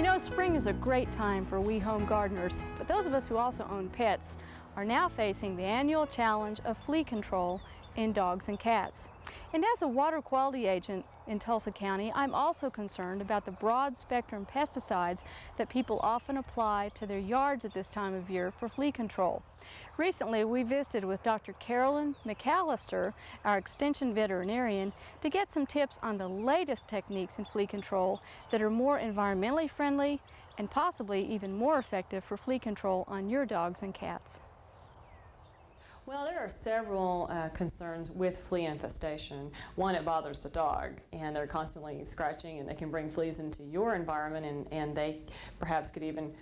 You know, spring is a great time for we home gardeners, but those of us who also own pets are now facing the annual challenge of flea control in dogs and cats. And as a water quality agent in Tulsa County, I'm also concerned about the broad spectrum pesticides that people often apply to their yards at this time of year for flea control. Recently, we visited with Dr. Carolyn MacAllister, our extension veterinarian, to get some tips on the latest techniques in flea control that are more environmentally friendly and possibly even more effective for flea control on your dogs and cats. Well, there are several concerns with flea infestation. One, it bothers the dog, and they're constantly scratching, and they can bring fleas into your environment, and they perhaps could even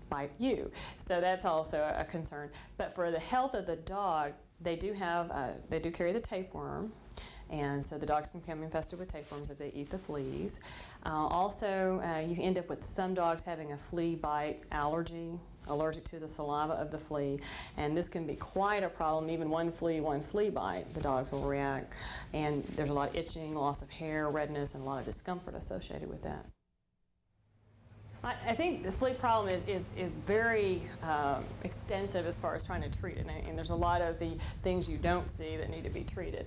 bite you. So that's also a concern. But for the health of the dog, they do carry the tapeworm. And so the dogs can become infested with tapeworms if they eat the fleas. You end up with some dogs having a flea bite allergic to the saliva of the flea, and this can be quite a problem. Even one flea bite, the dogs will react, and there's a lot of itching, loss of hair, redness, and a lot of discomfort associated with that. I think the flea problem is very extensive as far as trying to treat it, and there's a lot of the things you don't see that need to be treated.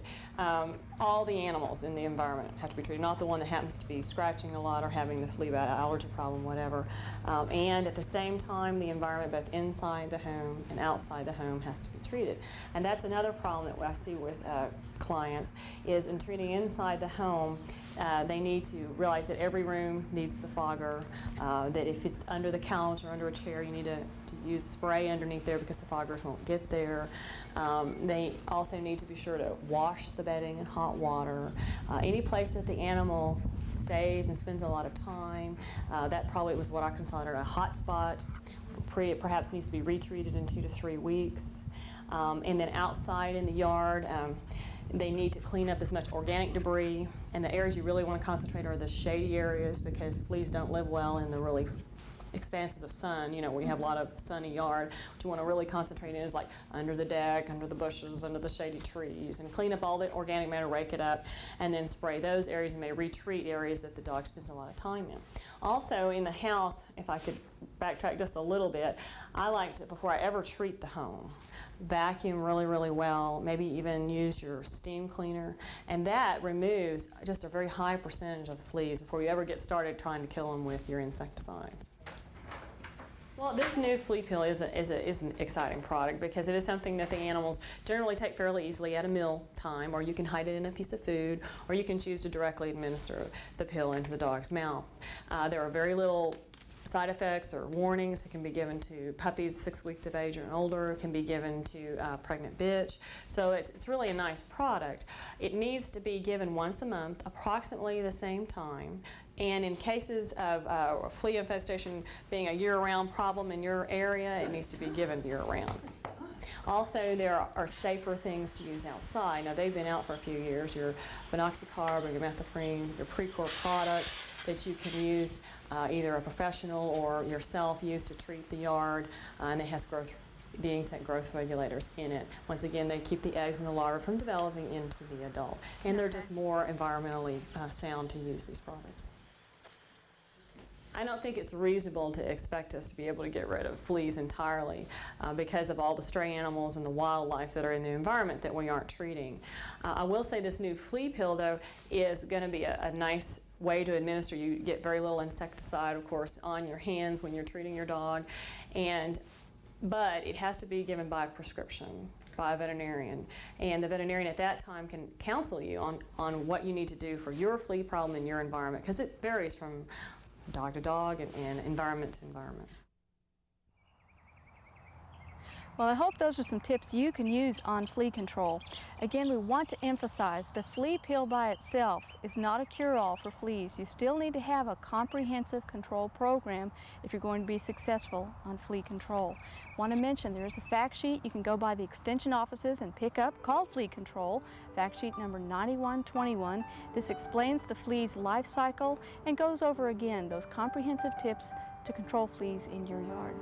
All the animals in the environment have to be treated, not the one that happens to be scratching a lot or having the flea bite allergy problem, whatever. And at the same time, the environment both inside the home and outside the home has to be treated. And that's another problem that I see with clients is in treating inside the home. They need to realize that every room needs the fogger, that if it's under the couch or under a chair, you need to use spray underneath there because the foggers won't get there. They also need to be sure to wash the bedding in hot water. Any place that the animal stays and spends a lot of time, that probably was what I consider a hot spot. It perhaps needs to be retreated in 2 to 3 weeks. And then outside in the yard, they need to clean up as much organic debris, and the areas you really want to concentrate are the shady areas because fleas don't live well in the really expanses of sun, where you have a lot of sunny yard. What you want to really concentrate in is like under the deck, under the bushes, under the shady trees, and clean up all the organic matter, rake it up, and then spray those areas and may retreat areas that the dog spends a lot of time in. Also in the house, if I could backtrack just a little bit, I like to, before I ever treat the home, vacuum really, really well, maybe even use your steam cleaner, and that removes just a very high percentage of the fleas before you ever get started trying to kill them with your insecticides. Well, this new Flea Pill is an exciting product because it is something that the animals generally take fairly easily at a meal time, or you can hide it in a piece of food, or you can choose to directly administer the pill into the dog's mouth. There are very little side effects or warnings. It can be given to puppies 6 weeks of age or older. It can be given to a pregnant bitch. So it's really a nice product. It needs to be given once a month, approximately the same time. And in cases of flea infestation being a year-round problem in your area, it needs to be given year-round. Also, there are safer things to use outside. Now, they've been out for a few years. Your phenoxycarb or your methoprene, your Precor products that you can use, either a professional or yourself use to treat the yard, and it has the insect growth regulators in it. Once again, they keep the eggs and the larvae from developing into the adult, and they're just more environmentally sound to use these products. I don't think it's reasonable to expect us to be able to get rid of fleas entirely because of all the stray animals and the wildlife that are in the environment that we aren't treating. I will say this new Flea Pill, though, is going to be a nice way to administer. You get very little insecticide, of course, on your hands when you're treating your dog, but it has to be given by prescription by a veterinarian, and the veterinarian at that time can counsel you on what you need to do for your flea problem in your environment, because it varies from dog to dog and environment to environment. Well, I hope those are some tips you can use on flea control. Again, we want to emphasize the Flea Pill by itself is not a cure-all for fleas. You still need to have a comprehensive control program if you're going to be successful on flea control. Want to mention there is a fact sheet you can go by the extension offices and pick up called Flea Control, fact sheet number 9121. This explains the flea's life cycle and goes over again those comprehensive tips to control fleas in your yard.